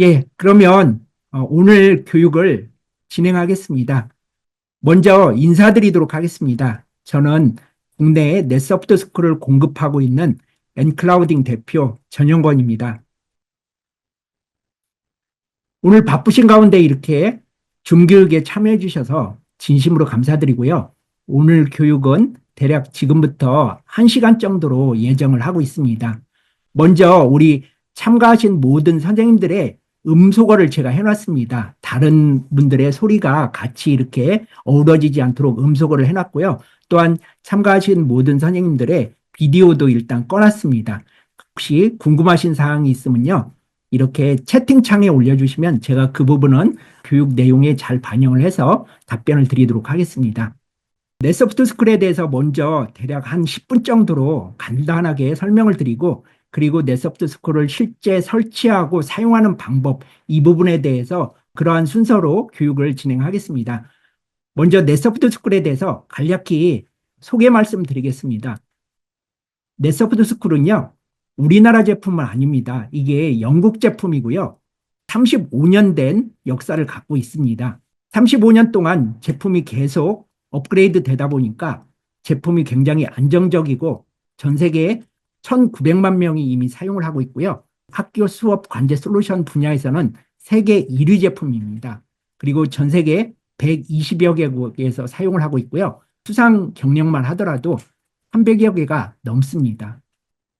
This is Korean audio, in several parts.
예, 그러면 오늘 교육을 진행하겠습니다. 먼저 인사드리도록 하겠습니다. 저는 국내에 넷소프트 스쿨을 공급하고 있는 엔클라우딩 대표 전영권입니다. 오늘 바쁘신 가운데 이렇게 줌 교육에 참여해 주셔서 진심으로 감사드리고요. 오늘 교육은 대략 지금부터 1시간 정도로 예정을 하고 있습니다. 먼저 우리 참가하신 모든 선생님들의 음소거를 제가 해놨습니다. 다른 분들의 소리가 같이 이렇게 어우러지지 않도록 음소거를 해놨고요. 또한 참가하신 모든 선생님들의 비디오도 일단 꺼놨습니다. 혹시 궁금하신 사항이 있으면요. 이렇게 채팅창에 올려주시면 제가 그 부분은 교육 내용에 잘 반영을 해서 답변을 드리도록 하겠습니다. 넷소프트 스쿨에 대해서 먼저 대략 한 10분 정도로 간단하게 설명을 드리고 그리고 넷소프트 스쿨을 실제 설치하고 사용하는 방법 이 부분에 대해서 그러한 순서로 교육을 진행하겠습니다. 먼저 넷소프트 스쿨에 대해서 간략히 소개 말씀드리겠습니다. 넷소프트 스쿨은요. 우리나라 제품은 아닙니다. 이게 영국 제품이고요. 35년 된 역사를 갖고 있습니다. 35년 동안 제품이 계속 업그레이드 되다 보니까 제품이 굉장히 안정적이고 전 세계에 1,900만 명이 이미 사용을 하고 있고요. 학교 수업 관제 솔루션 분야에서는 세계 1위 제품입니다. 그리고 전 세계 120여 개국에서 사용을 하고 있고요. 수상 경력만 하더라도 300여 개가 넘습니다.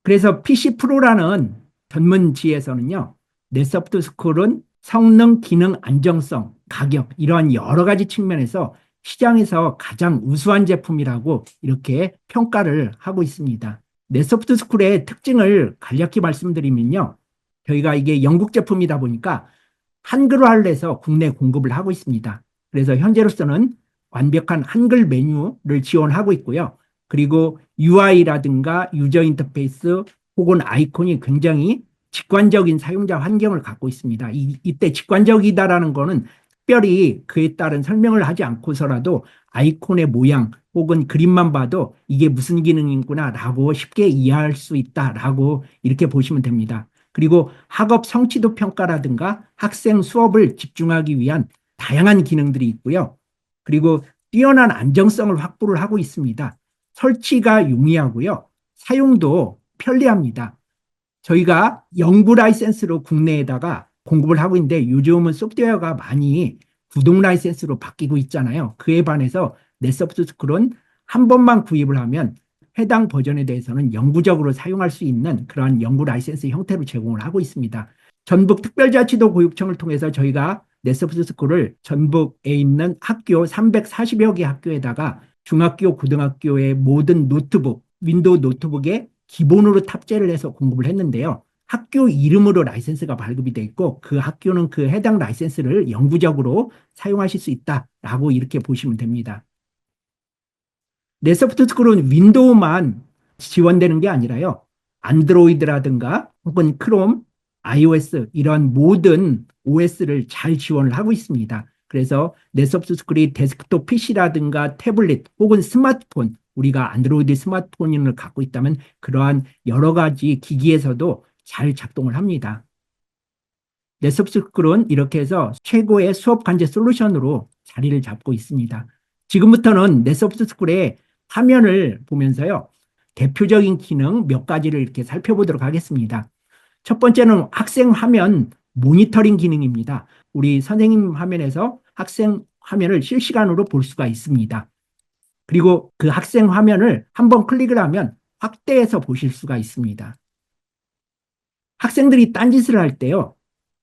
그래서 PC 프로라는 전문지에서는요. 넷소프트 스쿨은 성능, 기능, 안정성, 가격 이러한 여러 가지 측면에서 시장에서 가장 우수한 제품이라고 이렇게 평가를 하고 있습니다. 넷소프트 스쿨의 특징을 간략히 말씀드리면요. 저희가 이게 영국 제품이다 보니까 한글화를 해서 국내 공급을 하고 있습니다. 그래서 현재로서는 완벽한 한글 메뉴를 지원하고 있고요. 그리고 UI라든가 유저 인터페이스 혹은 아이콘이 굉장히 직관적인 사용자 환경을 갖고 있습니다. 이때 직관적이다라는 거는 특별히 그에 따른 설명을 하지 않고서라도 아이콘의 모양 혹은 그림만 봐도 이게 무슨 기능이구나라고 쉽게 이해할 수 있다라고 이렇게 보시면 됩니다. 그리고 학업 성취도 평가라든가 학생 수업을 집중하기 위한 다양한 기능들이 있고요. 그리고 뛰어난 안정성을 확보를 하고 있습니다. 설치가 용이하고요. 사용도 편리합니다. 저희가 영구 라이센스로 국내에다가 공급을 하고 있는데 요즘은 소프트웨어가 많이 구독 라이센스로 바뀌고 있잖아요. 그에 반해서 넷소프트 스쿨은 한 번만 구입을 하면 해당 버전에 대해서는 영구적으로 사용할 수 있는 그러한 영구 라이센스 형태로 제공을 하고 있습니다. 전북 특별자치도 교육청을 통해서 저희가 넷소프트 스쿨을 전북에 있는 학교 340여 개 학교에다가 중학교, 고등학교의 모든 노트북, 윈도우 노트북에 기본으로 탑재를 해서 공급을 했는데요. 학교 이름으로 라이센스가 발급이 돼 있고 그 학교는 그 해당 라이센스를 영구적으로 사용하실 수 있다라고 이렇게 보시면 됩니다. 넷소프트 스쿨은 윈도우만 지원되는 게 아니라요. 안드로이드라든가 혹은 크롬, iOS 이런 모든 OS를 잘 지원을 하고 있습니다. 그래서 넷소프트 스쿨이 데스크톱 PC라든가 태블릿 혹은 스마트폰 우리가 안드로이드 스마트폰을 갖고 있다면 그러한 여러 가지 기기에서도 잘 작동을 합니다. 넷소프트 스쿨은 이렇게 해서 최고의 수업 관제 솔루션으로 자리를 잡고 있습니다. 지금부터는 넷소프트 스쿨의 화면을 보면서요. 대표적인 기능 몇 가지를 이렇게 살펴보도록 하겠습니다. 첫 번째는 학생 화면 모니터링 기능입니다. 우리 선생님 화면에서 학생 화면을 실시간으로 볼 수가 있습니다. 그리고 그 학생 화면을 한번 클릭을 하면 확대해서 보실 수가 있습니다. 학생들이 딴짓을 할 때요.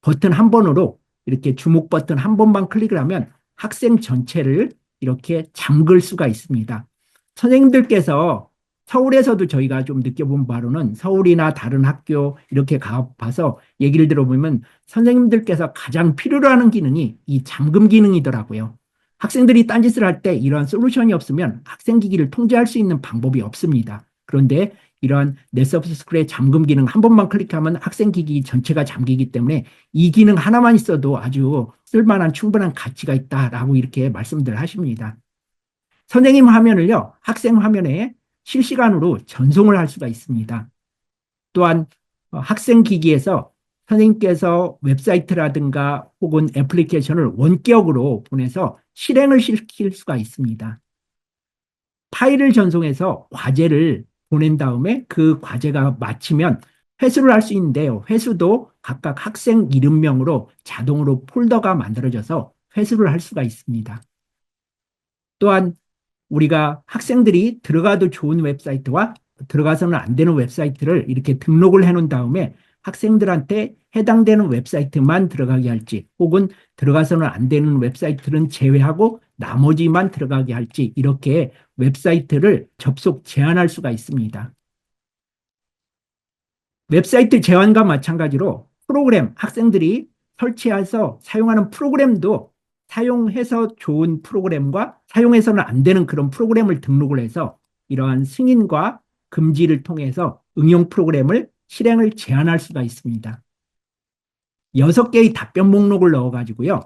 버튼 한 번으로 이렇게 주목 버튼 한 번만 클릭을 하면 학생 전체를 이렇게 잠글 수가 있습니다. 선생님들께서 서울에서도 저희가 좀 느껴본 바로는 서울이나 다른 학교 이렇게 가봐서 얘기를 들어보면 선생님들께서 가장 필요로 하는 기능이 이 잠금 기능이더라고요. 학생들이 딴짓을 할 때 이러한 솔루션이 없으면 학생 기기를 통제할 수 있는 방법이 없습니다. 그런데 이러한 넷소프트 스쿨의 잠금 기능 한 번만 클릭하면 학생 기기 전체가 잠기기 때문에 이 기능 하나만 있어도 아주 쓸만한 충분한 가치가 있다라고 이렇게 말씀들 하십니다. 선생님 화면을요, 학생 화면에 실시간으로 전송을 할 수가 있습니다. 또한 학생 기기에서 선생님께서 웹사이트라든가 혹은 애플리케이션을 원격으로 보내서 실행을 시킬 수가 있습니다. 파일을 전송해서 과제를 보낸 다음에 그 과제가 마치면 회수를 할 수 있는데요. 회수도 각각 학생 이름명으로 자동으로 폴더가 만들어져서 회수를 할 수가 있습니다. 또한 우리가 학생들이 들어가도 좋은 웹사이트와 들어가서는 안 되는 웹사이트를 이렇게 등록을 해놓은 다음에 학생들한테 해당되는 웹사이트만 들어가게 할지 혹은 들어가서는 안 되는 웹사이트는 제외하고 나머지만 들어가게 할지 이렇게 웹사이트를 접속 제한할 수가 있습니다. 웹사이트 제한과 마찬가지로 프로그램, 학생들이 설치해서 사용하는 프로그램도 사용해서 좋은 프로그램과 사용해서는 안 되는 그런 프로그램을 등록을 해서 이러한 승인과 금지를 통해서 응용 프로그램을 실행을 제한할 수가 있습니다. 6개의 답변 목록을 넣어가지고요.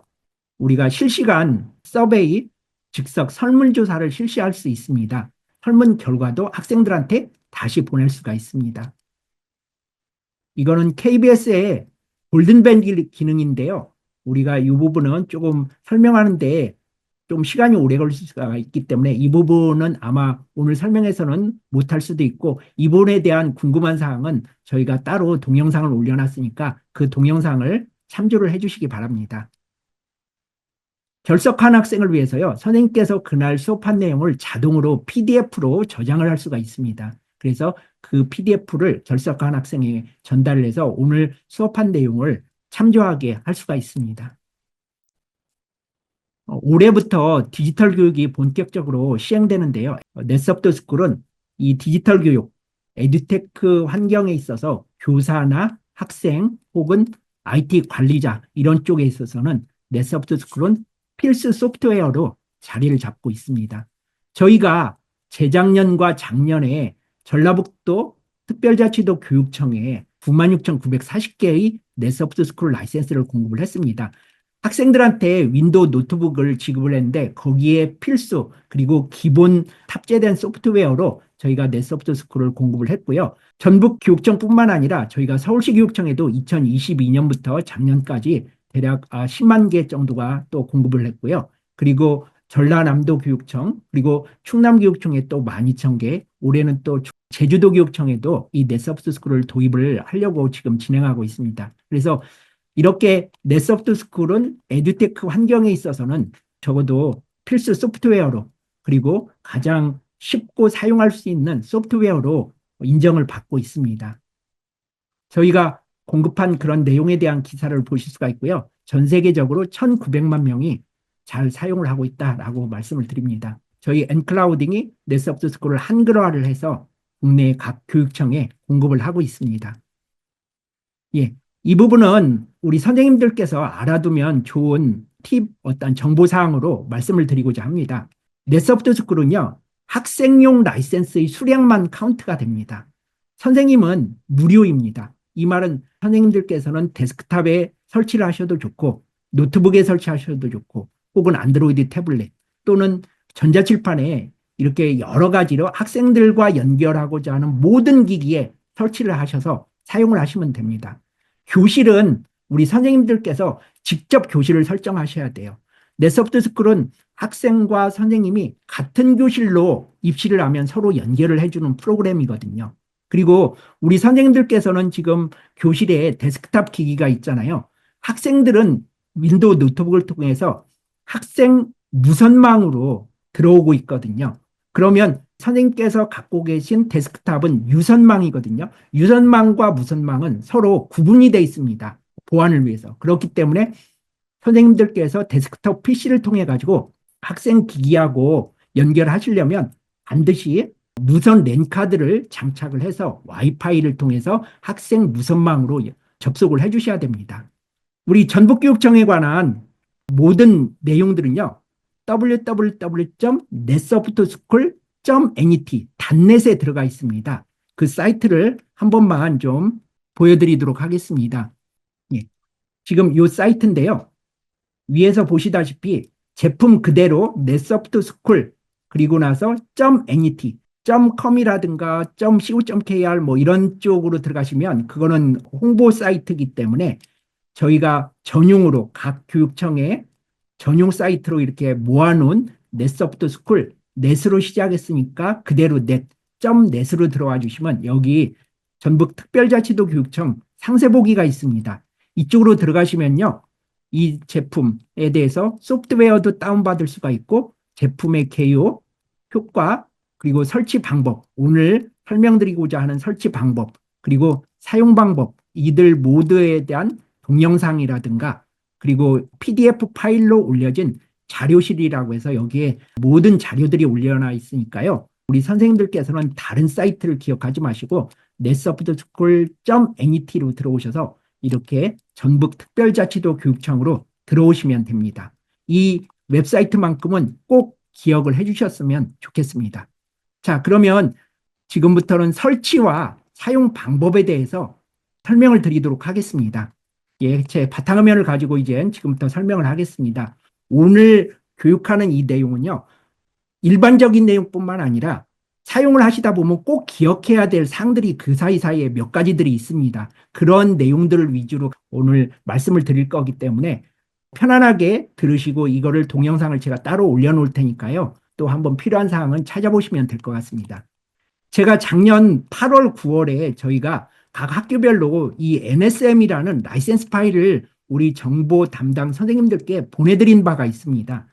우리가 실시간 서베이, 즉석 설문조사를 실시할 수 있습니다. 설문 결과도 학생들한테 다시 보낼 수가 있습니다. 이거는 KBS의 골든벨 기능인데요. 우리가 이 부분은 조금 설명하는데 좀 시간이 오래 걸릴 수가 있기 때문에 이 부분은 아마 오늘 설명해서는 못할 수도 있고 이 부분에 대한 궁금한 사항은 저희가 따로 동영상을 올려놨으니까 그 동영상을 참조를 해주시기 바랍니다. 결석한 학생을 위해서요. 선생님께서 그날 수업한 내용을 자동으로 PDF로 저장을 할 수가 있습니다. 그래서 그 PDF를 결석한 학생에 전달을 해서 오늘 수업한 내용을 참조하게 할 수가 있습니다. 올해부터 디지털 교육이 본격적으로 시행되는데요. 넷서브스쿨은 이 디지털 교육, 에듀테크 환경에 있어서 교사나 학생 혹은 IT 관리자 이런 쪽에 있어서는 넷서브스쿨은 필수 소프트웨어로 자리를 잡고 있습니다. 저희가 재작년과 작년에 전라북도 특별자치도 교육청에 96,940개의 넷서브스쿨 라이센스를 공급을 했습니다. 학생들한테 윈도우 노트북을 지급을 했는데 거기에 필수 그리고 기본 탑재된 소프트웨어로 저희가 넷서브스쿨을 공급을 했고요. 전북 교육청뿐만 아니라 저희가 서울시 교육청에도 2022년부터 작년까지 대략 10만 개 정도가 또 공급을 했고요. 그리고 전라남도 교육청 그리고 충남 교육청에 또 12,000개, 올해는 또 제주도 교육청에도 이 넷서브스쿨을 도입을 하려고 지금 진행하고 있습니다. 그래서 이렇게 넷서브스쿨은 에듀테크 환경에 있어서는 적어도 필수 소프트웨어로 그리고 가장 쉽고 사용할 수 있는 소프트웨어로 인정을 받고 있습니다. 저희가 공급한 그런 내용에 대한 기사를 보실 수가 있고요. 전 세계적으로 1,900만 명이 잘 사용을 하고 있다라고 말씀을 드립니다. 저희 엔클라우딩이 넷서브스쿨을 한글화를 해서 국내 각 교육청에 공급을 하고 있습니다. 예, 이 부분은 우리 선생님들께서 알아두면 좋은 팁, 어떤 정보사항으로 말씀을 드리고자 합니다. 넷서브스쿨은요, 학생용 라이센스의 수량만 카운트가 됩니다. 선생님은 무료입니다. 이 말은 선생님들께서는 데스크탑에 설치를 하셔도 좋고 노트북에 설치하셔도 좋고 혹은 안드로이드 태블릿 또는 전자칠판에 이렇게 여러 가지로 학생들과 연결하고자 하는 모든 기기에 설치를 하셔서 사용을 하시면 됩니다. 교실은 우리 선생님들께서 직접 교실을 설정하셔야 돼요. 넷서브스쿨은 학생과 선생님이 같은 교실로 입시를 하면 서로 연결을 해주는 프로그램이거든요. 그리고 우리 선생님들께서는 지금 교실에 데스크탑 기기가 있잖아요. 학생들은 윈도우 노트북을 통해서 학생 무선망으로 들어오고 있거든요. 그러면 선생님께서 갖고 계신 데스크탑은 유선망이거든요. 유선망과 무선망은 서로 구분이 되어 있습니다. 보안을 위해서. 그렇기 때문에 선생님들께서 데스크톱 PC를 통해 가지고 학생 기기하고 연결하시려면 반드시 무선 랜 카드를 장착을 해서 와이파이를 통해서 학생 무선망으로 접속을 해 주셔야 됩니다. 우리 전북교육청에 관한 모든 내용들은요. www.netsoftSchool.net 단넷에 들어가 있습니다. 그 사이트를 한 번만 좀 보여드리도록 하겠습니다. 예. 지금 이 사이트인데요. 위에서 보시다시피 제품 그대로 넷소프트스쿨 그리고 나서 .net .com이라든가 .co.kr 뭐 이런 쪽으로 들어가시면 그거는 홍보 사이트이기 때문에 저희가 전용으로 각 교육청에 전용 사이트로 이렇게 모아놓은 넷소프트 스쿨 넷으로 시작했으니까 그대로 넷으로 들어와 주시면 여기 전북 특별자치도 교육청 상세보기가 있습니다. 이쪽으로 들어가시면요. 이 제품에 대해서 소프트웨어도 다운받을 수가 있고 제품의 개요, 효과, 그리고 설치 방법, 오늘 설명드리고자 하는 설치 방법, 그리고 사용 방법, 이들 모두에 대한 동영상이라든가 그리고 PDF 파일로 올려진 자료실이라고 해서 여기에 모든 자료들이 올려놔 있으니까요. 우리 선생님들께서는 다른 사이트를 기억하지 마시고 netsoftSchool.net로 들어오셔서 이렇게 전북 특별자치도 교육청으로 들어오시면 됩니다. 이 웹사이트만큼은 꼭 기억을 해주셨으면 좋겠습니다. 자, 그러면 지금부터는 설치와 사용 방법에 대해서 설명을 드리도록 하겠습니다. 예, 제 바탕화면을 가지고 이제 지금부터 설명을 하겠습니다. 오늘 교육하는 이 내용은요, 일반적인 내용뿐만 아니라 사용을 하시다 보면 꼭 기억해야 될 사항들이 그 사이사이에 몇 가지들이 있습니다. 그런 내용들을 위주로 오늘 말씀을 드릴 거기 때문에 편안하게 들으시고 이거를 동영상을 제가 따로 올려놓을 테니까요. 또 한번 필요한 사항은 찾아보시면 될 것 같습니다. 제가 작년 8월, 9월에 저희가 각 학교별로 이 NSM이라는 라이센스 파일을 우리 정보 담당 선생님들께 보내드린 바가 있습니다.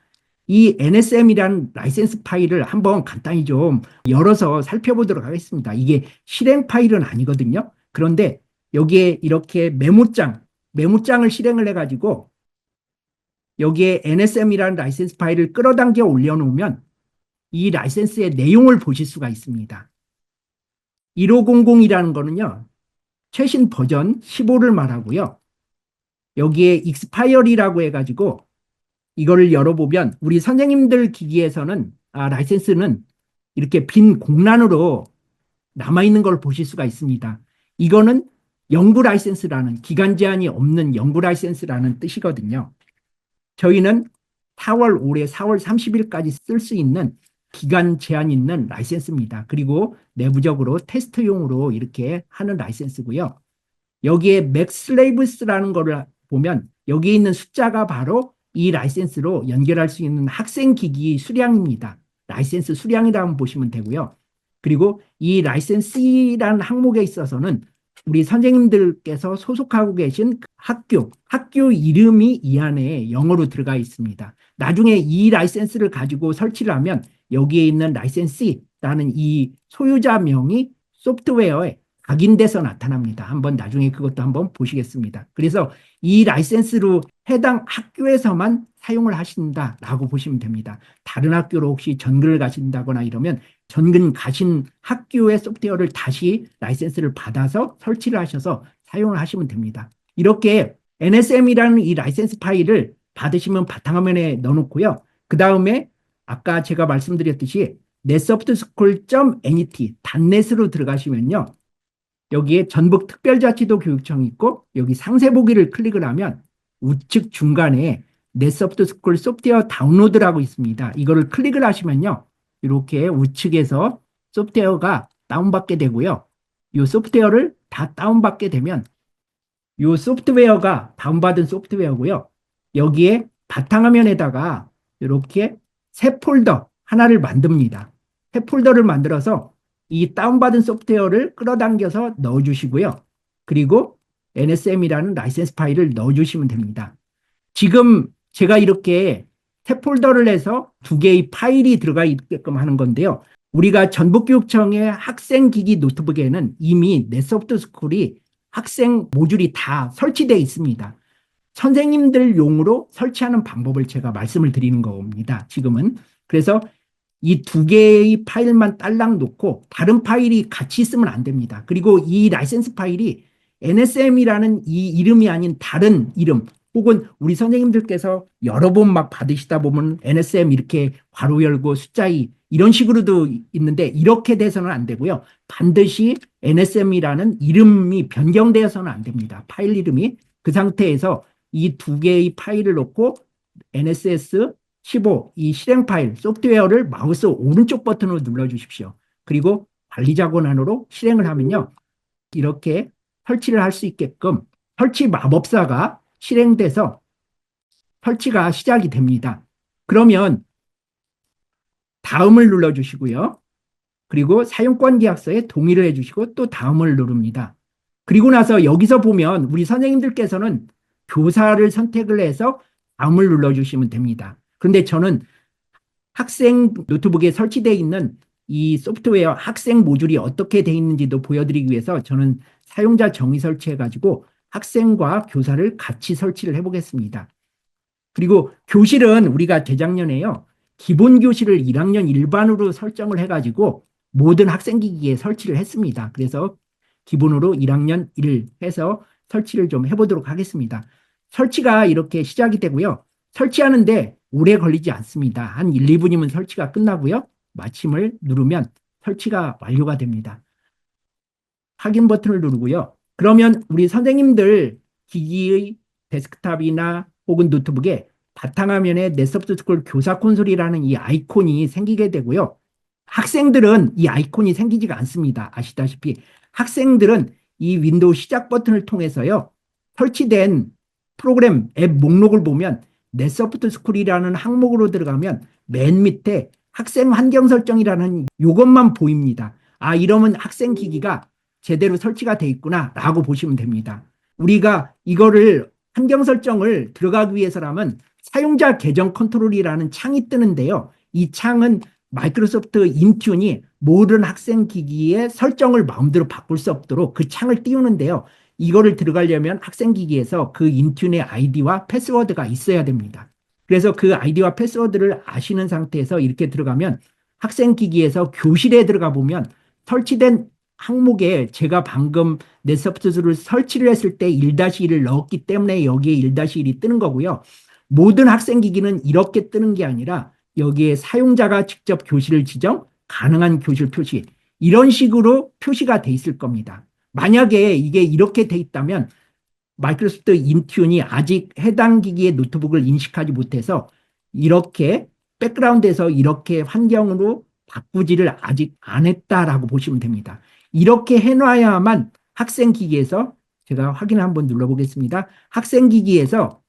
이 NSM이라는 라이센스 파일을 한번 간단히 좀 열어서 살펴보도록 하겠습니다. 이게 실행 파일은 아니거든요. 그런데 여기에 이렇게 메모장을 실행을 해가지고 여기에 NSM이라는 라이센스 파일을 끌어당겨 올려놓으면 이 라이센스의 내용을 보실 수가 있습니다. 1500이라는 거는요, 최신 버전 15를 말하고요. 여기에 익스파이어리라고 해가지고 이거를 열어보면 우리 선생님들 기기에서는 라이센스는 이렇게 빈 공란으로 남아있는 걸 보실 수가 있습니다. 이거는 영구 라이센스라는 기간 제한이 없는 영구 라이센스라는 뜻이거든요. 저희는 올해 4월 30일까지 쓸 수 있는 기간 제한 있는 라이센스입니다. 그리고 내부적으로 테스트용으로 이렇게 하는 라이센스고요. 여기에 맥슬레이브스라는 거를 보면 여기에 있는 숫자가 바로 이 라이센스로 연결할 수 있는 학생 기기 수량입니다. 라이센스 수량이라고 보시면 되고요. 그리고 이 라이센스라는 항목에 있어서는 우리 선생님들께서 소속하고 계신 학교 이름이 이 안에 영어로 들어가 있습니다. 나중에 이 라이센스를 가지고 설치를 하면 여기에 있는 라이센스라는 이 소유자명이 소프트웨어에 각인돼서 나타납니다. 한번 나중에 그것도 한번 보시겠습니다. 그래서 이 라이센스로 해당 학교에서만 사용을 하신다라고 보시면 됩니다. 다른 학교로 혹시 전근을 가신다거나 이러면 전근 가신 학교의 소프트웨어를 다시 라이센스를 받아서 설치를 하셔서 사용을 하시면 됩니다. 이렇게 NSM이라는 이 라이센스 파일을 받으시면 바탕화면에 넣어놓고요. 그 다음에 아까 제가 말씀드렸듯이 netsoftSchool.net 단넷으로 들어가시면요. 여기에 전북 특별자치도 교육청이 있고 여기 상세보기를 클릭을 하면 우측 중간에 넷소프트스쿨 소프트웨어 다운로드라고 있습니다. 이거를 클릭을 하시면요. 이렇게 우측에서 소프트웨어가 다운받게 되고요. 이 소프트웨어를 다 다운받게 되면 이 소프트웨어가 다운받은 소프트웨어고요. 여기에 바탕화면에다가 이렇게 새 폴더 하나를 만듭니다. 새 폴더를 만들어서 이 다운받은 소프트웨어를 끌어당겨서 넣어주시고요. 그리고 NSM이라는 라이센스 파일을 넣어주시면 됩니다. 지금 제가 이렇게 새 폴더를 내서 두 개의 파일이 들어가 있게끔 하는 건데요. 우리가 전북교육청의 학생기기 노트북에는 이미 넷소프트스쿨이 학생 모듈이 다 설치되어 있습니다. 선생님들 용으로 설치하는 방법을 제가 말씀을 드리는 겁니다. 지금은. 그래서 이 두 개의 파일만 딸랑 놓고 다른 파일이 같이 있으면 안 됩니다. 그리고 이 라이센스 파일이 NSM이라는 이 이름이 아닌 다른 이름 혹은 우리 선생님들께서 여러 번 막 받으시다 보면 NSM 이렇게 괄호 열고 숫자 2 이런 식으로도 있는데 이렇게 돼서는 안 되고요. 반드시 NSM이라는 이름이 변경되어서는 안 됩니다. 파일 이름이. 그 상태에서 이 두 개의 파일을 놓고 NSS 15, 이 실행 파일, 소프트웨어를 마우스 오른쪽 버튼으로 눌러주십시오. 그리고 관리자 권한으로 실행을 하면요. 이렇게 설치를 할 수 있게끔 설치 마법사가 실행돼서 설치가 시작이 됩니다. 그러면 다음을 눌러주시고요. 그리고 사용권 계약서에 동의를 해주시고 또 다음을 누릅니다. 그리고 나서 여기서 보면 우리 선생님들께서는 교사를 선택을 해서 다음을 눌러주시면 됩니다. 그런데 저는 학생 노트북에 설치되어 있는 이 소프트웨어 학생 모듈이 어떻게 되어 있는지도 보여드리기 위해서 저는 사용자 정의 설치해가지고 학생과 교사를 같이 설치를 해보겠습니다. 그리고 교실은 우리가 재작년에요. 기본 교실을 1학년 일반으로 설정을 해가지고 모든 학생기기에 설치를 했습니다. 그래서 기본으로 1학년 1 해서 설치를 좀 해보도록 하겠습니다. 설치가 이렇게 시작이 되고요. 설치하는데 오래 걸리지 않습니다. 한 1, 2분이면 설치가 끝나고요. 마침을 누르면 설치가 완료가 됩니다. 확인 버튼을 누르고요. 그러면 우리 선생님들 기기의 데스크탑이나 혹은 노트북에 바탕화면에 넷소프트 스쿨 교사 콘솔이라는 이 아이콘이 생기게 되고요. 학생들은 이 아이콘이 생기지가 않습니다. 아시다시피 학생들은 이 윈도우 시작 버튼을 통해서요. 설치된 프로그램 앱 목록을 보면 넷소프트 스쿨이라는 항목으로 들어가면 맨 밑에 학생 환경 설정이라는 이것만 보입니다. 아, 이러면 학생 기기가 제대로 설치가 돼 있구나 라고 보시면 됩니다. 우리가 이거를 환경 설정을 들어가기 위해서라면 사용자 계정 컨트롤이라는 창이 뜨는데요. 이 창은 마이크로소프트 인튠이 모든 학생 기기의 설정을 마음대로 바꿀 수 없도록 그 창을 띄우는데요. 이거를 들어가려면 학생 기기에서 그 인튠의 아이디와 패스워드가 있어야 됩니다. 그래서 그 아이디와 패스워드를 아시는 상태에서 이렇게 들어가면 학생 기기에서 교실에 들어가 보면 설치된 항목에 제가 방금 넷소프트를 설치를 했을 때 1-1을 넣었기 때문에 여기에 1-1이 뜨는 거고요. 모든 학생 기기는 이렇게 뜨는 게 아니라 여기에 사용자가 직접 교실을 지정, 가능한 교실 표시 이런 식으로 표시가 돼 있을 겁니다. 만약에 이게 이렇게 돼 있다면 마이크로소프트 인튠이 아직 해당 기기의 노트북을 인식하지 못해서 이렇게 백그라운드에서 이렇게 환경으로 바꾸지를 아직 안 했다라고 보시면 됩니다. 이렇게 해놔야만 학생 기기에서 제가 확인을 한번 눌러보겠습니다. 학생 기기에서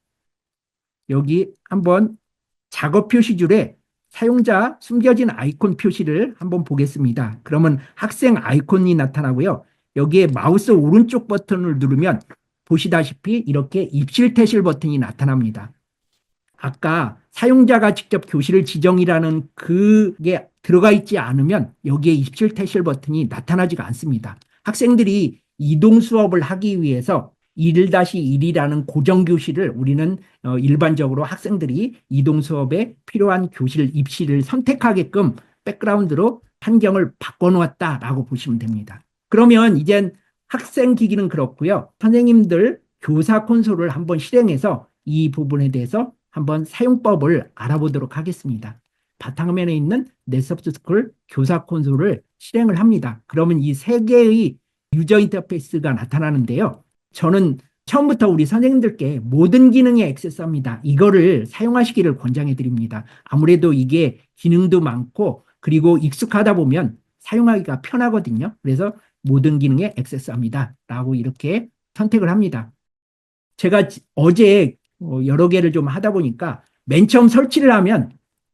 여기 한번 작업 표시줄에 사용자 숨겨진 아이콘 표시를 한번 보겠습니다. 그러면 학생 아이콘이 나타나고요. 여기에 마우스 오른쪽 버튼을 누르면 보시다시피 이렇게 입실 퇴실 버튼이 나타납니다. 아까 사용자가 직접 교실을 지정이라는 그게 들어가 있지 않으면 여기에 입실 퇴실 버튼이 나타나지가 않습니다. 학생들이 이동 수업을 하기 위해서 1-1이라는 고정 교실을 우리는 일반적으로 학생들이 이동 수업에 필요한 교실 입시를 선택하게끔 백그라운드로 환경을 바꿔놓았다라고 보시면 됩니다. 그러면 이젠 학생 기기는 그렇고요. 선생님들 교사 콘솔을 한번 실행해서 이 부분에 대해서 한번 사용법을 알아보도록 하겠습니다. 바탕화면에 있는 넷소프트 스쿨 교사 콘솔을 실행을 합니다. 그러면 이 세 개의 유저 인터페이스가 나타나는데요. 저는 처음부터 우리 선생님들께 모든 기능에 액세스합니다. 이거를 사용하시기를 권장해 드립니다. 아무래도 이게 기능도 많고 그리고 익숙하다 보면 사용하기가 편하거든요. 그래서 모든 기능에 액세스합니다. 라고 이렇게 선택을 합니다. 제가 어제 여러 개를 좀 하다 보니까 맨 처음 설치를 하면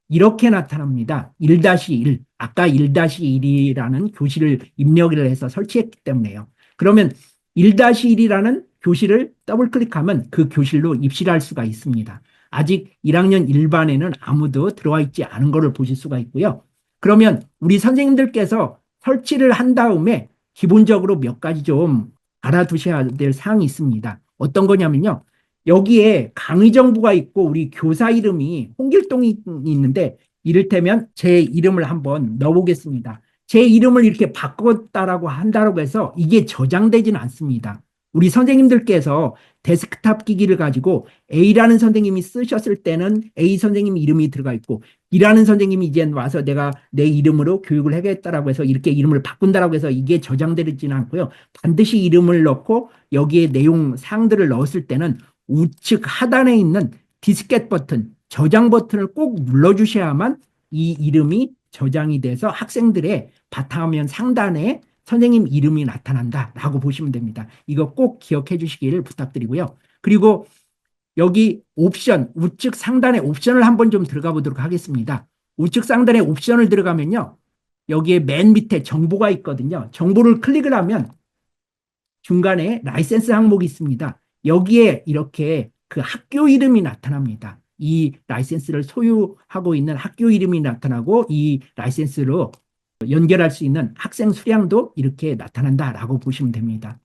이렇게 나타납니다. 1-1. 아까 1-1이라는 교실을 입력을 해서 설치했기 때문에요. 그러면 1-1이라는 교실을 더블 클릭하면 그 교실로 입실할 수가 있습니다. 아직 1학년 1반에는 아무도 들어와 있지 않은 것을 보실 수가 있고요. 그러면 우리 선생님들께서 설치를 한 다음에 기본적으로 몇 가지 좀 알아두셔야 될 사항이 있습니다. 어떤 거냐면요. 여기에 강의 정보가 있고 우리 교사 이름이 홍길동이 있는데 이를테면 제 이름을 한번 넣어보겠습니다. 제 이름을 이렇게 바꿨다라고 한다고 해서 이게 저장되지는 않습니다. 우리 선생님들께서 데스크탑 기기를 가지고 A라는 선생님이 쓰셨을 때는 A 선생님 이름이 들어가 있고 B라는 선생님이 이제 와서 내가 내 이름으로 교육을 하겠다라고 해서 이렇게 이름을 바꾼다라고 해서 이게 저장되지는 않고요. 반드시 이름을 넣고 여기에 내용 사항들을 넣었을 때는 우측 하단에 있는 디스켓 버튼, 저장 버튼을 꼭 눌러주셔야만 이 이름이 저장이 돼서 학생들의 바탕화면 상단에 선생님 이름이 나타난다라고 보시면 됩니다. 이거 꼭 기억해 주시기를 부탁드리고요. 그리고 여기 옵션, 우측 상단의 옵션을 한번 좀 들어가 보도록 하겠습니다. 우측 상단의 옵션을 들어가면요. 여기에 맨 밑에 정보가 있거든요. 정보를 클릭을 하면 중간에 라이센스 항목이 있습니다. 여기에 이렇게 그 학교 이름이 나타납니다. 이 라이센스를 소유하고 있는 학교 이름이 나타나고 이 라이센스로 연결할 수 있는 학생 수량도 이렇게 나타난다라고 보시면 됩니다.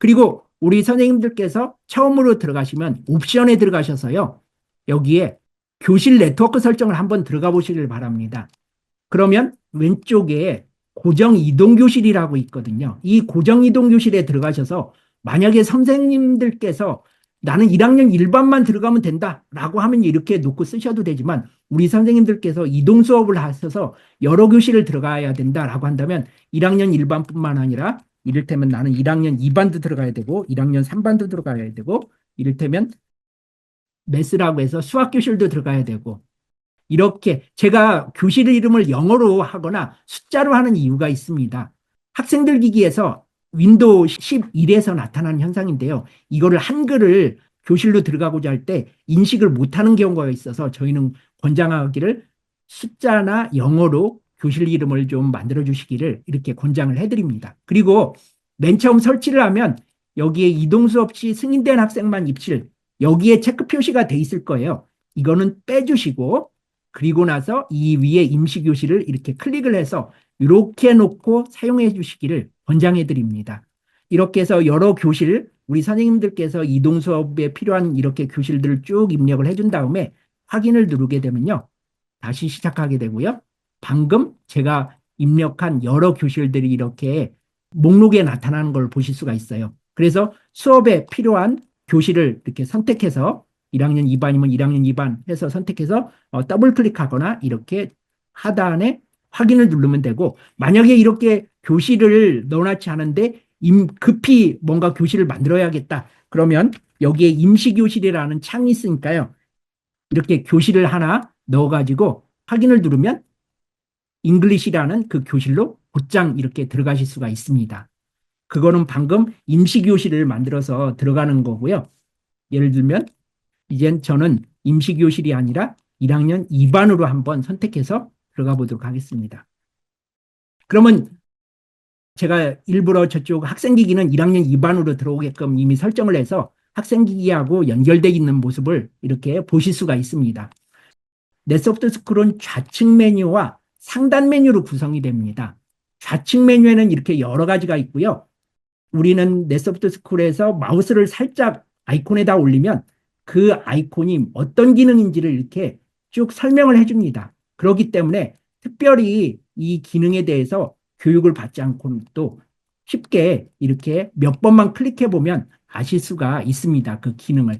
그리고 우리 선생님들께서 처음으로 들어가시면 옵션에 들어가셔서요. 여기에 교실 네트워크 설정을 한번 들어가 보시길 바랍니다. 그러면 왼쪽에 고정 이동 교실이라고 있거든요. 이 고정 이동 교실에 들어가셔서 만약에 선생님들께서 나는 1학년 1반만 들어가면 된다라고 하면 이렇게 놓고 쓰셔도 되지만 우리 선생님들께서 이동 수업을 하셔서 여러 교실을 들어가야 된다라고 한다면 1학년 1반뿐만 아니라 이를테면 나는 1학년 2반도 들어가야 되고 1학년 3반도 들어가야 되고 이를테면 매스라고 해서 수학 교실도 들어가야 되고 이렇게 제가 교실 이름을 영어로 하거나 숫자로 하는 이유가 있습니다. 학생들 기기에서 윈도우 11에서 나타나는 현상인데요. 이거를 한글을 교실로 들어가고자 할 때 인식을 못하는 경우가 있어서 저희는 권장하기를 숫자나 영어로 교실 이름을 좀 만들어 주시기를 이렇게 권장을 해드립니다. 그리고 맨 처음 설치를 하면 여기에 이동 수업 시 승인된 학생만 입실 여기에 체크 표시가 돼 있을 거예요. 이거는 빼주시고 그리고 나서 이 위에 임시교실을 이렇게 클릭을 해서 이렇게 놓고 사용해 주시기를 권장해 드립니다. 이렇게 해서 여러 교실, 우리 선생님들께서 이동 수업에 필요한 이렇게 교실들을 쭉 입력을 해준 다음에 확인을 누르게 되면요. 다시 시작하게 되고요. 방금 제가 입력한 여러 교실들이 이렇게 목록에 나타나는 걸 보실 수가 있어요. 그래서 수업에 필요한 교실을 이렇게 선택해서 1학년 2반이면 1학년 2반 해서 선택해서 더블 클릭하거나 이렇게 하단에 확인을 누르면 되고 만약에 이렇게 교실을 넣어놨지 않은데 급히 뭔가 교실을 만들어야겠다. 그러면 여기에 임시교실이라는 창이 있으니까요. 이렇게 교실을 하나 넣어가지고 확인을 누르면 잉글리시라는 그 교실로 곧장 이렇게 들어가실 수가 있습니다. 그거는 방금 임시교실을 만들어서 들어가는 거고요. 예를 들면 이젠 저는 임시교실이 아니라 1학년 2반으로 한번 선택해서 들어가 보도록 하겠습니다. 그러면 제가 일부러 저쪽 학생기기는 1학년 2반으로 들어오게끔 이미 설정을 해서 학생기기하고 연결되어 있는 모습을 이렇게 보실 수가 있습니다. 넷소프트 스쿨은 좌측 메뉴와 상단 메뉴로 구성이 됩니다. 좌측 메뉴에는 이렇게 여러 가지가 있고요. 우리는 넷소프트 스쿨에서 마우스를 살짝 아이콘에다 올리면 그 아이콘이 어떤 기능인지를 이렇게 쭉 설명을 해줍니다. 그렇기 때문에 특별히 이 기능에 대해서 교육을 받지 않고도 쉽게 이렇게 몇 번만 클릭해 보면 아실 수가 있습니다. 그 기능을.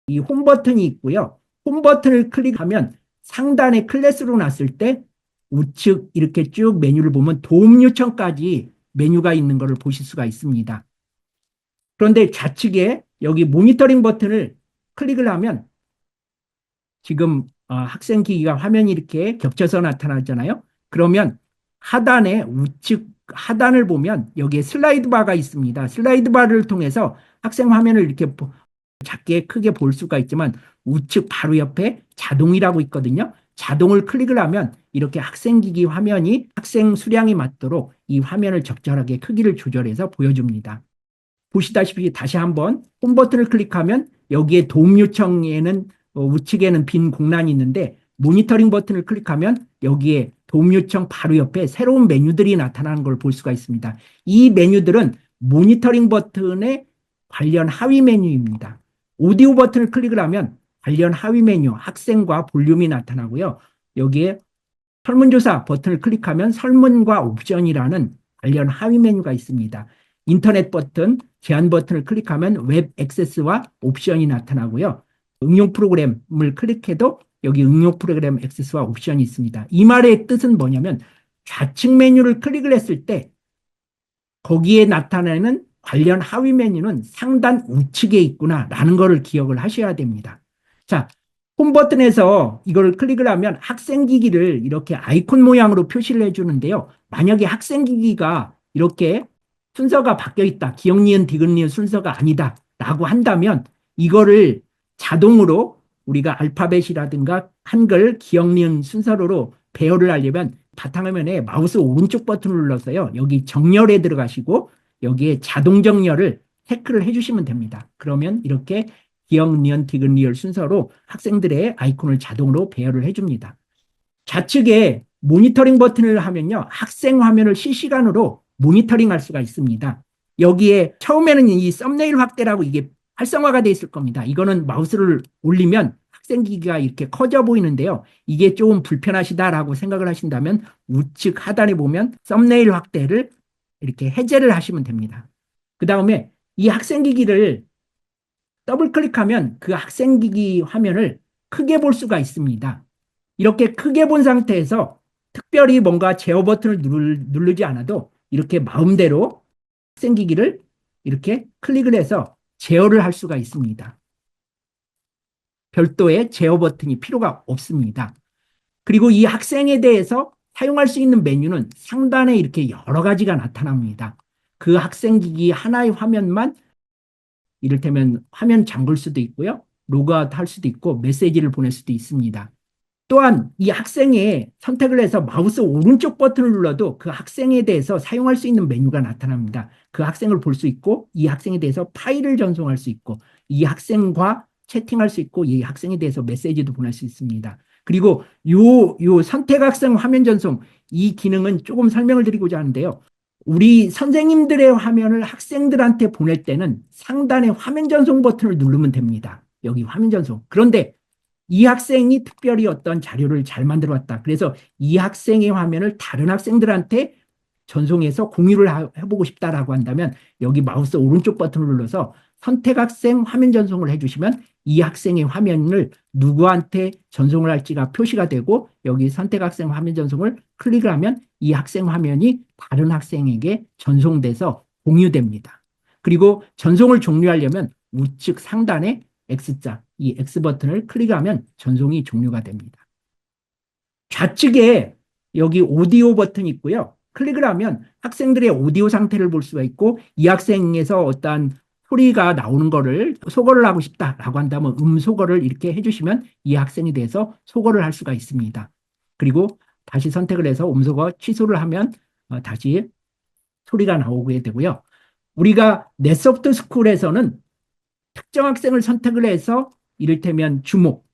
이 홈 버튼이 있고요. 홈 버튼을 클릭하면 상단에 클래스로 놨을 때 우측 이렇게 쭉 메뉴를 보면 도움 요청까지 메뉴가 있는 것을 보실 수가 있습니다. 그런데 좌측에 여기 모니터링 버튼을 클릭을 하면 지금 학생 기기가 화면이 이렇게 겹쳐서 나타나잖아요. 그러면 하단에 우측 하단을 보면 여기에 슬라이드 바가 있습니다. 슬라이드 바를 통해서 학생 화면을 이렇게 작게 크게 볼 수가 있지만 우측 바로 옆에 자동이라고 있거든요. 자동을 클릭을 하면 이렇게 학생기기 화면이 학생 수량이 맞도록 이 화면을 적절하게 크기를 조절해서 보여줍니다. 보시다시피 다시 한번 홈 버튼을 클릭하면 여기에 도움 요청에는 우측에는 빈 공란이 있는데 모니터링 버튼을 클릭하면 여기에 도움 요청 바로 옆에 새로운 메뉴들이 나타나는 걸 볼 수가 있습니다. 이 메뉴들은 모니터링 버튼의 관련 하위 메뉴입니다. 오디오 버튼을 클릭을 하면 관련 하위 메뉴 학생과 볼륨이 나타나고요. 여기에 설문조사 버튼을 클릭하면 설문과 옵션이라는 관련 하위 메뉴가 있습니다. 인터넷 버튼, 제한 버튼을 클릭하면 웹 액세스와 옵션이 나타나고요. 응용 프로그램을 클릭해도 여기 응용 프로그램 액세스와 옵션이 있습니다. 이 말의 뜻은 뭐냐면 좌측 메뉴를 클릭을 했을 때 거기에 나타나는 관련 하위 메뉴는 상단 우측에 있구나라는 것을 기억을 하셔야 됩니다. 자, 홈 버튼에서 이걸 클릭을 하면 학생기기를 이렇게 아이콘 모양으로 표시를 해주는데요. 만약에 학생기기가 이렇게 순서가 바뀌어 있다. 기역, 니은, 디귿, 니은 순서가 아니다. 라고 한다면 이거를 자동으로 우리가 알파벳이라든가 한글, 기역, 니은 순서로 배열을 하려면 바탕화면에 마우스 오른쪽 버튼을 눌러서요. 여기 정렬에 들어가시고 여기에 자동 정렬을 체크를 해주시면 됩니다. 그러면 이렇게 기역, 니은, 디귿, 리을 순서로 학생들의 아이콘을 자동으로 배열을 해줍니다. 좌측에 모니터링 버튼을 하면요. 학생 화면을 실시간으로 모니터링 할 수가 있습니다. 여기에 처음에는 이 썸네일 확대라고 이게 활성화가 되어 있을 겁니다. 이거는 마우스를 올리면 학생 기기가 이렇게 커져 보이는데요. 이게 조금 불편하시다라고 생각을 하신다면 우측 하단에 보면 썸네일 확대를 이렇게 해제를 하시면 됩니다. 그 다음에 이 학생 기기를 더블 클릭하면 그 학생 기기 화면을 크게 볼 수가 있습니다. 이렇게 크게 본 상태에서 특별히 뭔가 제어 버튼을 누르지 않아도 이렇게 마음대로 학생 기기를 이렇게 클릭을 해서 제어를 할 수가 있습니다. 별도의 제어 버튼이 필요가 없습니다. 그리고 이 학생에 대해서 사용할 수 있는 메뉴는 상단에 이렇게 여러 가지가 나타납니다. 그 학생 기기 하나의 화면만 이를테면 화면 잠글 수도 있고요. 로그아웃 할 수도 있고 메시지를 보낼 수도 있습니다. 또한 이 학생의 선택을 해서 마우스 오른쪽 버튼을 눌러도 그 학생에 대해서 사용할 수 있는 메뉴가 나타납니다. 그 학생을 볼 수 있고 이 학생에 대해서 파일을 전송할 수 있고 이 학생과 채팅할 수 있고 이 학생에 대해서 메시지도 보낼 수 있습니다. 그리고 요 선택 학생 화면 전송 이 기능은 조금 설명을 드리고자 하는데요. 우리 선생님들의 화면을 학생들한테 보낼 때는 상단에 화면 전송 버튼을 누르면 됩니다. 여기 화면 전송. 그런데 이 학생이 특별히 어떤 자료를 잘 만들어 왔다. 그래서 이 학생의 화면을 다른 학생들한테 전송해서 공유를 해보고 싶다라고 한다면 여기 마우스 오른쪽 버튼을 눌러서 선택 학생 화면 전송을 해주시면 이 학생의 화면을 누구한테 전송을 할지가 표시가 되고 여기 선택 학생 화면 전송을 클릭을 하면 이 학생 화면이 다른 학생에게 전송돼서 공유됩니다. 그리고 전송을 종료하려면 우측 상단에 X자, 이 X 버튼을 클릭하면 전송이 종료가 됩니다. 좌측에 여기 오디오 버튼이 있고요. 클릭을 하면 학생들의 오디오 상태를 볼 수가 있고 이 학생에서 어떠한 소리가 나오는 거를 소거를 하고 싶다라고 한다면 소거를 이렇게 해주시면 이 학생에 대해서 소거를 할 수가 있습니다. 그리고 다시 선택을 해서 소거 취소를 하면 다시 소리가 나오게 되고요. 우리가 넷소프트 스쿨에서는 특정 학생을 선택을 해서 이를테면 주목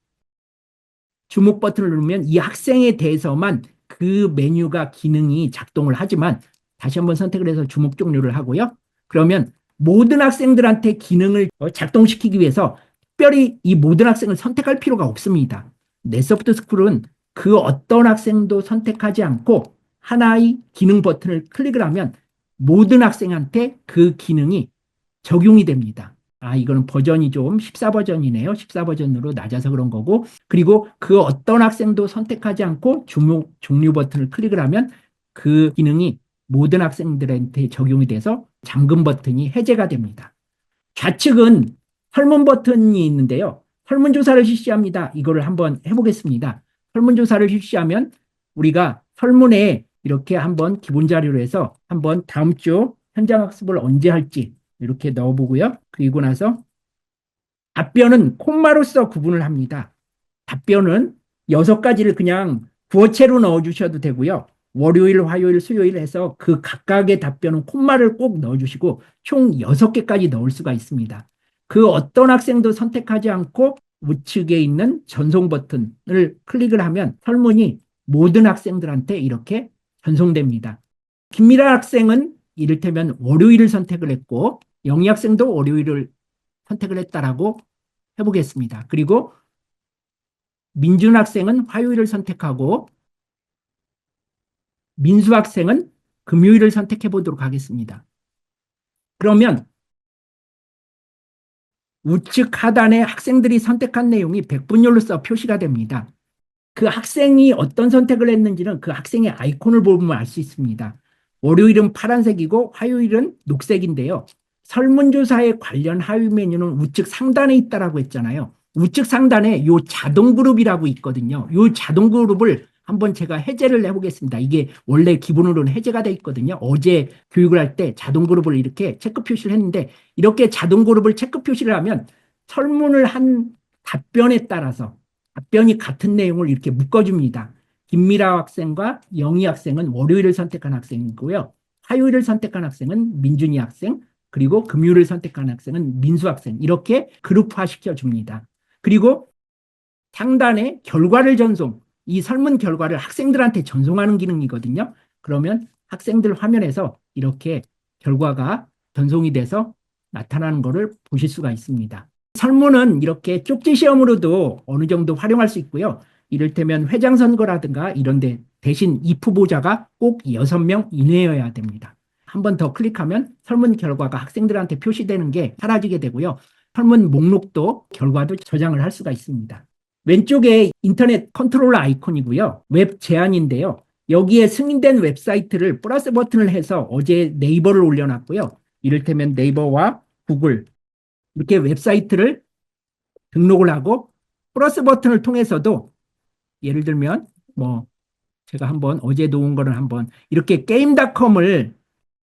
버튼을 누르면 이 학생에 대해서만 그 메뉴가 기능이 작동을 하지만 다시 한번 선택을 해서 주목 종료를 하고요. 그러면 모든 학생들한테 기능을 작동시키기 위해서 특별히 이 모든 학생을 선택할 필요가 없습니다. 넷소프트 스쿨은 그 어떤 학생도 선택하지 않고 하나의 기능 버튼을 클릭을 하면 모든 학생한테 그 기능이 적용이 됩니다. 이거는 버전이 좀 14 버전이네요. 14 버전으로 낮아서 그런 거고 그리고 그 어떤 학생도 선택하지 않고 주목 종료 버튼을 클릭을 하면 그 기능이 모든 학생들한테 적용이 돼서 잠금 버튼이 해제가 됩니다. 좌측은 설문 버튼이 있는데요. 설문조사를 실시합니다. 이거를 한번 해보겠습니다. 설문조사를 실시하면 우리가 설문에 이렇게 한번 기본 자료로 해서 한번 다음 주 현장학습을 언제 할지 이렇게 넣어보고요. 그리고 나서 답변은 콤마로써 구분을 합니다. 답변은 6가지를 그냥 부어체로 넣어주셔도 되고요. 월요일, 화요일, 수요일 해서 그 각각의 답변은 콤마를 꼭 넣어주시고 총 6개까지 넣을 수가 있습니다. 그 어떤 학생도 선택하지 않고 우측에 있는 전송 버튼을 클릭을 하면 설문이 모든 학생들한테 이렇게 전송됩니다. 김미라 학생은 이를테면 월요일을 선택을 했고 영희 학생도 월요일을 선택을 했다라고 해보겠습니다. 그리고 민준 학생은 화요일을 선택하고 민수 학생은 금요일을 선택해 보도록 하겠습니다. 그러면 우측 하단에 학생들이 선택한 내용이 백분율로써 표시가 됩니다. 그 학생이 어떤 선택을 했는지는 그 학생의 아이콘을 보면 알 수 있습니다. 월요일은 파란색이고 화요일은 녹색인데요. 설문조사에 관련 하위 메뉴는 우측 상단에 있다라고 했잖아요. 우측 상단에 요 자동 그룹이라고 있거든요. 요 자동 그룹을 한번 제가 해제를 해보겠습니다. 이게 원래 기본으로는 해제가 돼 있거든요. 어제 교육을 할 때 자동 그룹을 이렇게 체크 표시를 했는데 이렇게 자동 그룹을 체크 표시를 하면 설문을 한 답변에 따라서 답변이 같은 내용을 이렇게 묶어줍니다. 김미라 학생과 영희 학생은 월요일을 선택한 학생이고요. 화요일을 선택한 학생은 민준이 학생, 그리고 금요일을 선택한 학생은 민수 학생, 이렇게 그룹화 시켜줍니다. 그리고 상단에 결과를 전송, 이 설문 결과를 학생들한테 전송하는 기능이거든요. 그러면 학생들 화면에서 이렇게 결과가 전송이 돼서 나타나는 것을 보실 수가 있습니다. 설문은 이렇게 쪽지 시험으로도 어느 정도 활용할 수 있고요. 이를테면 회장 선거라든가 이런 데 대신 입 후보자가 꼭 6명 이내여야 됩니다. 한 번 더 클릭하면 설문 결과가 학생들한테 표시되는 게 사라지게 되고요. 설문 목록도 결과도 저장을 할 수가 있습니다. 왼쪽에 인터넷 컨트롤러 아이콘이고요. 웹 제한인데요. 여기에 승인된 웹사이트를 플러스 버튼을 해서 어제 네이버를 올려놨고요. 이를테면 네이버와 구글 이렇게 웹사이트를 등록을 하고 플러스 버튼을 통해서도 예를 들면 뭐 제가 한번 어제 놓은 거를 한번 이렇게 게임닷컴을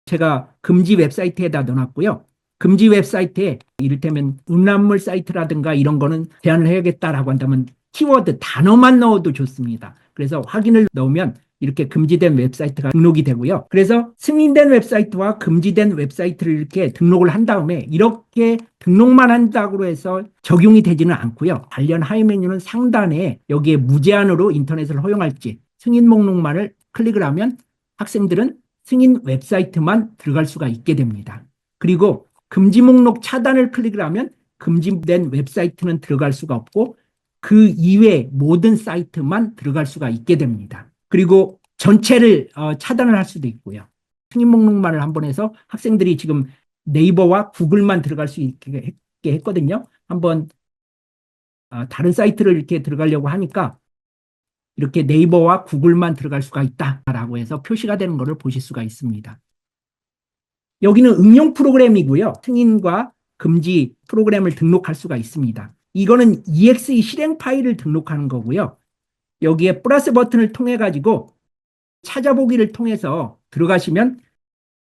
제가 금지 웹사이트에다 넣어놨고요. 금지 웹사이트에 이를테면 음란물 사이트라든가 이런 거는 제한을 해야겠다라고 한다면 키워드 단어만 넣어도 좋습니다. 그래서 확인을 넣으면 이렇게 금지된 웹사이트가 등록이 되고요. 그래서 승인된 웹사이트와 금지된 웹사이트를 이렇게 등록을 한 다음에 이렇게 등록만 한다고 해서 적용이 되지는 않고요. 관련 하위 메뉴는 상단에 여기에 무제한으로 인터넷을 허용할지 승인 목록만을 클릭을 하면 학생들은 승인 웹사이트만 들어갈 수가 있게 됩니다. 그리고 금지 목록 차단을 클릭을 하면 금지된 웹사이트는 들어갈 수가 없고 그 이외의 모든 사이트만 들어갈 수가 있게 됩니다. 그리고 전체를 차단을 할 수도 있고요. 승인 목록만을 한번 해서 학생들이 지금 네이버와 구글만 들어갈 수 있게 했거든요. 한번 다른 사이트를 이렇게 들어가려고 하니까 이렇게 네이버와 구글만 들어갈 수가 있다라고 해서 표시가 되는 것을 보실 수가 있습니다. 여기는 응용 프로그램이고요. 승인과 금지 프로그램을 등록할 수가 있습니다. 이거는 EXE 실행 파일을 등록하는 거고요. 여기에 플러스 버튼을 통해 가지고 찾아보기를 통해서 들어가시면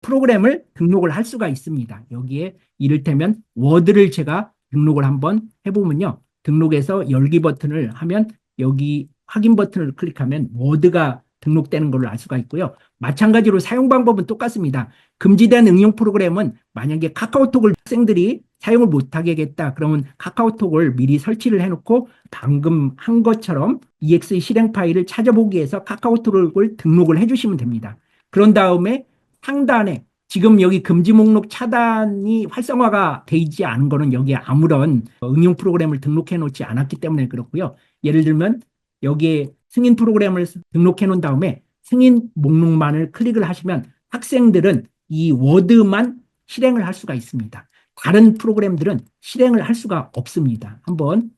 프로그램을 등록을 할 수가 있습니다. 여기에 이를테면 워드를 제가 등록을 한번 해보면요. 등록해서 열기 버튼을 하면 여기 확인 버튼을 클릭하면 워드가 등록되는 걸로 알 수가 있고요. 마찬가지로 사용 방법은 똑같습니다. 금지된 응용 프로그램은 만약에 카카오톡을 학생들이 사용을 못하게 하겠다. 그러면 카카오톡을 미리 설치를 해놓고 방금 한 것처럼 EXE 실행 파일을 찾아보기 위해서 카카오톡을 등록을 해주시면 됩니다. 그런 다음에 상단에 지금 여기 금지 목록 차단이 활성화가 돼 있지 않은 거는 여기에 아무런 응용 프로그램을 등록해 놓지 않았기 때문에 그렇고요. 예를 들면 여기에 승인 프로그램을 등록해 놓은 다음에 승인 목록만을 클릭을 하시면 학생들은 이 워드만 실행을 할 수가 있습니다. 다른 프로그램들은 실행을 할 수가 없습니다. 한번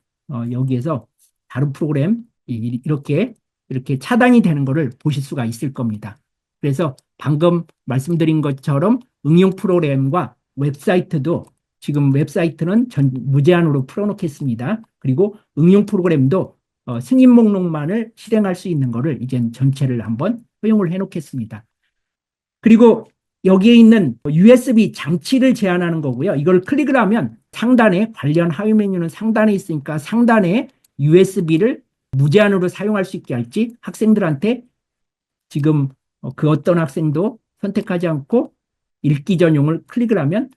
여기에서 다른 프로그램 이렇게 차단이 되는 것을 보실 수가 있을 겁니다. 그래서 방금 말씀드린 것처럼 응용 프로그램과 웹사이트도 지금 웹사이트는 무제한으로 풀어놓겠습니다. 그리고 응용 프로그램도 승인 목록만을 실행할 수 있는 것을 이제 전체를 한번 허용을 해놓겠습니다. 그리고 여기에 있는 USB 장치를 제한하는 거고요. 이걸 클릭을 하면 상단에 관련 하위 메뉴는 상단에 있으니까 상단에 USB를 무제한으로 사용할 수 있게 할지 학생들한테 지금 그 어떤 학생도 선택하지 않고 읽기 전용을 클릭을 하면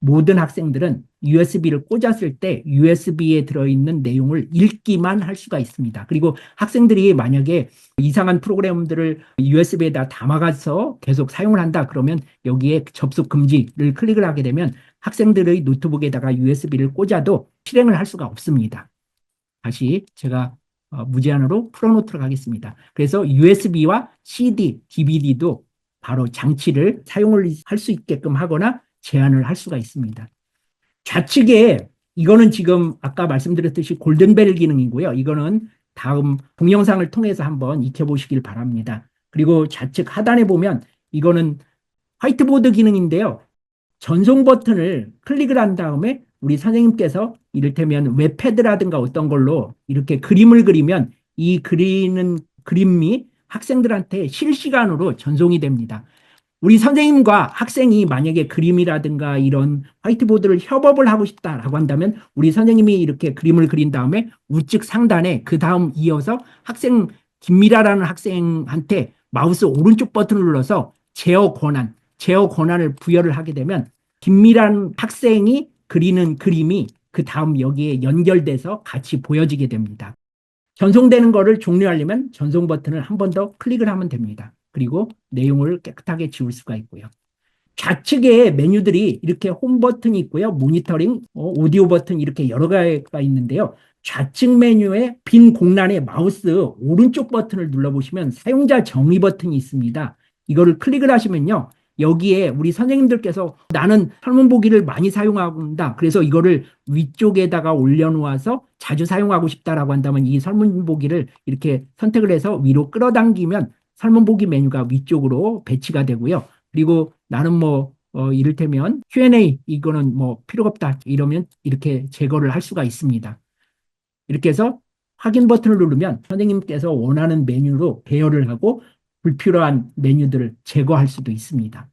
모든 학생들은 USB를 꽂았을 때 USB에 들어있는 내용을 읽기만 할 수가 있습니다. 그리고 학생들이 만약에 이상한 프로그램들을 USB에다 담아가서 계속 사용을 한다 그러면 여기에 접속 금지를 클릭을 하게 되면 학생들의 노트북에다가 USB를 꽂아도 실행을 할 수가 없습니다. 다시 제가 무제한으로 풀어놓도록 하겠습니다. 그래서 USB와 CD, DVD도 바로 장치를 사용을 할 수 있게끔 하거나 제한을 할 수가 있습니다. 좌측에 이거는 지금 아까 말씀드렸듯이 골든벨 기능이고요. 이거는 다음 동영상을 통해서 한번 익혀보시길 바랍니다. 그리고 좌측 하단에 보면 이거는 화이트보드 기능인데요. 전송 버튼을 클릭을 한 다음에 우리 선생님께서 이를테면 웹패드라든가 어떤 걸로 이렇게 그림을 그리면 이 그리는 그림이 학생들한테 실시간으로 전송이 됩니다. 우리 선생님과 학생이 만약에 그림이라든가 이런 화이트보드를 협업을 하고 싶다라고 한다면 우리 선생님이 이렇게 그림을 그린 다음에 우측 상단에 그 다음 이어서 학생 김미라라는 학생한테 마우스 오른쪽 버튼을 눌러서 제어 권한을 부여를 하게 되면 김미란 학생이 그리는 그림이 그 다음 여기에 연결돼서 같이 보여지게 됩니다. 전송되는 거를 종료하려면 전송 버튼을 한 번 더 클릭을 하면 됩니다. 그리고 내용을 깨끗하게 지울 수가 있고요. 좌측에 메뉴들이 이렇게 홈 버튼이 있고요. 모니터링, 오디오 버튼 이렇게 여러 가지가 있는데요. 좌측 메뉴에 빈 공란에 마우스 오른쪽 버튼을 눌러보시면 사용자 정의 버튼이 있습니다. 이거를 클릭을 하시면요. 여기에 우리 선생님들께서 나는 설문 보기를 많이 사용한다. 그래서 이거를 위쪽에다가 올려놓아서 자주 사용하고 싶다라고 한다면 이 설문 보기를 이렇게 선택을 해서 위로 끌어당기면 설문 보기 메뉴가 위쪽으로 배치가 되고요. 그리고 나는 뭐 이를테면 Q&A 이거는 뭐 필요가 없다 이러면 이렇게 제거를 할 수가 있습니다. 이렇게 해서 확인 버튼을 누르면 선생님께서 원하는 메뉴로 배열을 하고 불필요한 메뉴들을 제거할 수도 있습니다.